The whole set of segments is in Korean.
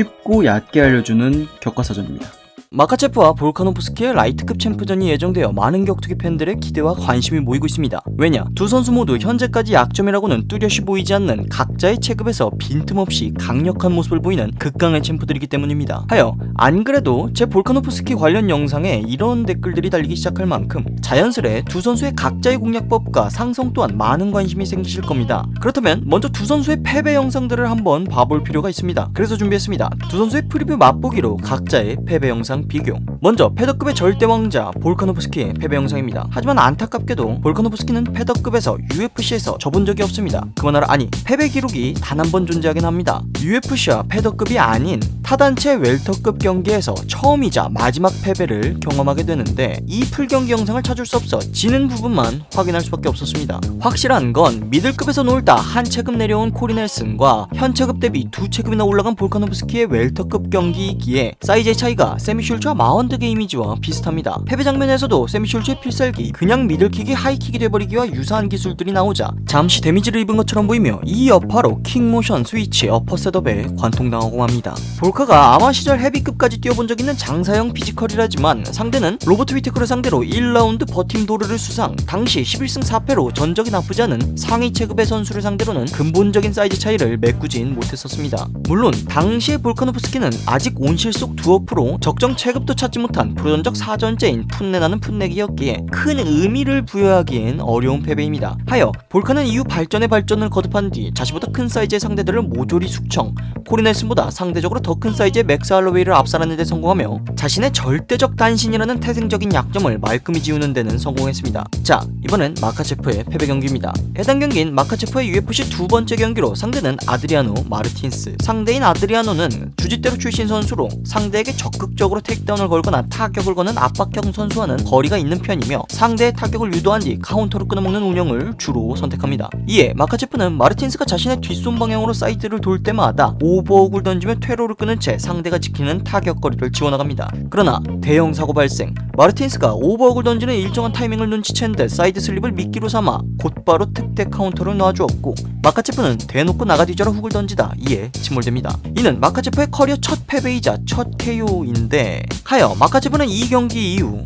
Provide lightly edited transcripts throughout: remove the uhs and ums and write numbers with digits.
쉽고 얕게 알려주는 교과서전입니다. 마카체프와 볼카노프스키의 라이트급 챔프전이 예정되어 많은 격투기 팬들의 기대와 관심이 모이고 있습니다. 왜냐? 두 선수 모두 현재까지 약점이라고는 뚜렷이 보이지 않는 각자의 체급에서 빈틈없이 강력한 모습을 보이는 극강의 챔프들이기 때문입니다. 하여 안 그래도 제 볼카노프스키 관련 영상에 이런 댓글들이 달리기 시작할 만큼 자연스레 두 선수의 각자의 공략법과 상성 또한 많은 관심이 생기실 겁니다. 그렇다면 먼저 두 선수의 패배 영상들을 한번 봐볼 필요가 있습니다. 그래서 준비했습니다. 두 선수의 프리뷰 맛보기로 각자의 패배 영상 비교. 먼저 패더급의 절대 왕자 볼카노프스키의 패배 영상입니다. 하지만 안타깝게도 볼카노프스키는 패더급에서 UFC에서 져본 적이 없습니다. 그만하라 아니 패배 기록이 단 한 번 존재하긴 합니다. UFC와 패더급이 아닌 타단체 웰터급 경기에서 처음이자 마지막 패배를 경험하게 되는데 이 풀경기 영상을 찾을 수 없어 지는 부분만 확인할 수밖에 없었습니다. 확실한 건 미들급에서 놀다 한 체급 내려온 코리 넬슨과 현 체급 대비 두 체급이나 올라간 볼카노프스키의 웰터급 경기이기에 사이즈의 차이가 세미 슐츠와 마원드의 이미지와 비슷합니다. 패배 장면에서도 세미 슐츠의 필살기 그냥 미들킥이 하이킥이 돼버리기와 유사한 기술들이 나오자 잠시 데미지를 입은 것처럼 보이며 이 여파로 킥모션 스위치 어퍼 셋업에 관통당하고 맙니다. 볼카가 아마 시절 헤비급까지 뛰어본 적 있는 장사형 피지컬이라지만 상대는 로버트 위테커를 상대로 1라운드 버팀 도르를 수상 당시 11승 4패로 전적이 나쁘지 않은 상위 체급의 선수를 상대로는 근본적인 사이즈 차이를 메꾸진 못했었습니다. 물론 당시의 볼카노프스키는 아직 온실속 두어프로 적정 체급도 찾지 못한 프로전적 4전째인 풋내나는 풋내기였기에 큰 의미를 부여하기엔 어려운 패배입니다. 하여 볼카는 이후 발전에 발전을 거듭한 뒤 자신보다 큰 사이즈의 상대들을 모조리 숙청, 코리 넬슨보다 상대적으로 더 큰 사이즈의 맥스 할로웨이를 압살하는 데 성공하며 자신의 절대적 단신이라는 태생적인 약점을 말끔히 지우는 데는 성공했습니다. 자, 이번엔 마카체프의 패배 경기입니다. 해당 경기인 마카체프의 UFC 두 번째 경기로 상대는 아드리아노 마르틴스. 상대인 아드리아노는 주짓대로 출신 선수로 상대에게 적극적으로 택다운을 걸거나 타격을 거는 압박형 선수와는 거리가 있는 편이며 상대의 타격을 유도한 뒤 카운터로 끊어먹는 운영을 주로 선택합니다. 이에 마카체프는 마르틴스가 자신의 뒷손 방향으로 사이드를 돌 때마다 오버훅을 던지며 퇴로를 끄는 채 상대가 지키는 타격거리를 지워나갑니다. 그러나 대형 사고 발생. 마르틴스가 오버훅을 던지는 일정한 타이밍을 눈치챈 듯 사이드 슬립을 미끼로 삼아 곧바로 특대 카운터를 놔주었고 마카체프는 대놓고 나가뒤져라 훅을 던지다 이에 침몰됩니다. 이는 마카체프의 커리어 첫 패배이자 첫 KO인데 하여 마카체프는 이 경기 이후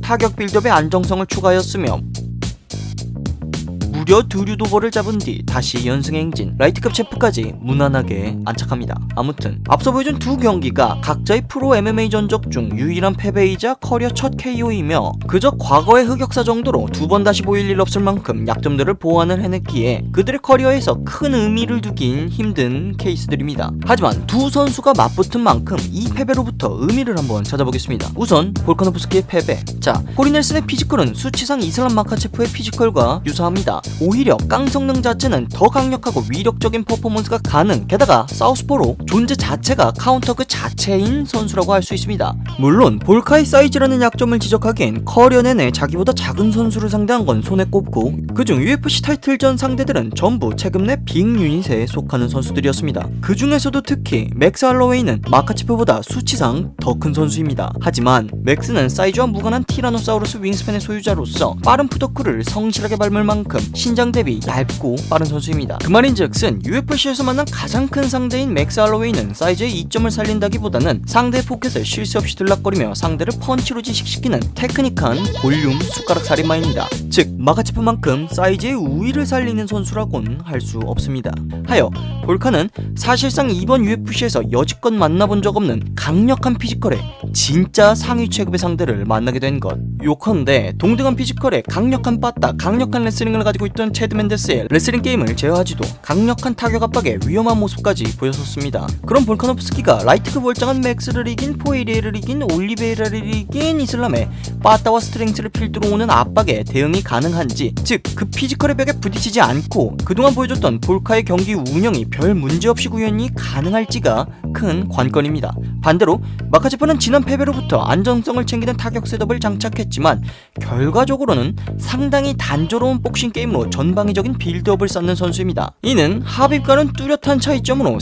타격 빌드업의 안정성을 추가하였으며 무려 두류도버를 잡은 뒤 다시 연승의 행진 라이트급 챔프까지 무난하게 안착합니다. 아무튼 앞서 보여준 두 경기가 각자의 프로 MMA 전적 중 유일한 패배이자 커리어 첫 KO이며 그저 과거의 흑역사 정도로 두 번 다시 보일 일 없을 만큼 약점들을 보완을 해냈기에 그들의 커리어에서 큰 의미를 두긴 힘든 케이스들입니다. 하지만 두 선수가 맞붙은 만큼 이 패배로부터 의미를 한번 찾아보겠습니다. 우선 볼카노프스키의 패배. 자, 코리 넬슨의 피지컬은 수치상 이슬람 마카체프의 피지컬과 유사합니다. 오히려 깡 성능 자체는 더 강력하고 위력적인 퍼포먼스가 가능, 게다가 사우스포로 존재 자체가 카운터 그 자체인 선수라고 할 수 있습니다. 물론 볼카의 사이즈라는 약점을 지적하기엔 커리어 내내 자기보다 작은 선수를 상대한 건 손에 꼽고 그중 UFC 타이틀전 상대들은 전부 체급 내 빅 유닛에 속하는 선수들이었습니다. 그 중에서도 특히 맥스 할로웨이는 마카체프보다 수치상 더 큰 선수입니다. 하지만 맥스는 사이즈와 무관한 티라노사우루스 윙스팬의 소유자로서 빠른 푸더크를 성실하게 밟을 만큼 신장 대비 얇고 빠른 선수입니다. 그 말인즉슨 UFC에서 만난 가장 큰 상대인 맥스 할로웨이는 사이즈의 이점을 살린다기보다는 상대의 포켓을 쉴 새 없이 들락거리며 상대를 펀치로 지식시키는 테크닉한 볼륨 숟가락 살인마입니다. 즉 마카체프만큼 사이즈의 우위를 살리는 선수라곤 할 수 없습니다. 하여 볼카는 사실상 이번 UFC에서 여지껏 만나본 적 없는 강력한 피지컬에 진짜 상위 체급의 상대를 만나게 된 것. 요컨대 동등한 피지컬에 강력한 빠따, 강력한 레슬링을 가지고 있던 체드 맨데스의 레슬링 게임을 제어하지도 강력한 타격 압박에 위험한 모습까지 보였었습니다. 그럼 볼카노프스키가 라이트급 월장한 맥스를 이긴 포에리에를 이긴 올리베이라를 이긴 이슬람의 빠따와 스트렝스를 필두로 오는 압박에 대응이 가능한지, 즉 그 피지컬의 벽에 부딪히지 않고 그동안 보여줬던 볼카의 경기 운영이 별 문제없이 구현이 가능할지가 큰 관건입니다. 반대로 마카체프는 지난 패배로부터 안정성을 챙기는 타격 셋업을 장착했지만 결과적으로는 상당히 단조로운 복싱 게임으로 전방위적인 빌드업을 쌓는 선수입니다. 이는 합입과는 뚜렷한 차이점으로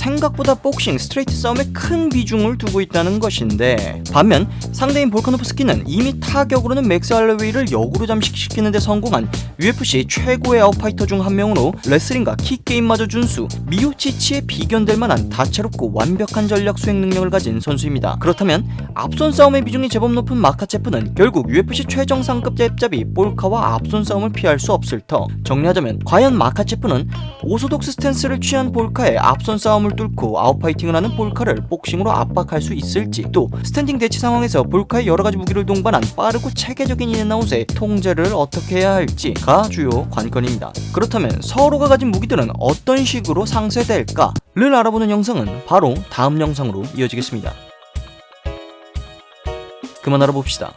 생각보다 복싱, 스트레이트 싸움에 큰 비중을 두고 있다는 것인데, 반면 상대인 볼카노프스키는 이미 타격으로는 맥스 할로웨이를 역으로 잠식시키는 데 성공한 UFC 최고의 아웃파이터 중 한 명으로 레슬링과 킥게임마저 준수, 미오치치에 비견될 만한 다채롭고 완벽한 전략 수행 능력을 가진 선수입니다. 그렇다면 앞손 싸움의 비중이 제법 높은 마카체프는 결국 UFC 최정상급 잽잡이 볼카와 앞손 싸움을 피할 수 없을 터. 정리하자면 과연 마카체프는 오소독스 스탠스를 취한 볼카의 앞손 싸움을 뚫고 아웃파이팅을 하는 볼카를 복싱으로 압박할 수 있을지, 또 스탠딩 대치 상황에서 볼카의 여러가지 무기를 동반한 빠르고 체계적인 인앤아웃의 통제를 어떻게 해야 할지가 주요 관건입니다. 그렇다면 서로가 가진 무기들은 어떤 식으로 상쇄될까를 알아보는 영상은 바로 다음 영상으로 이어지겠습니다. 그만 알아봅시다.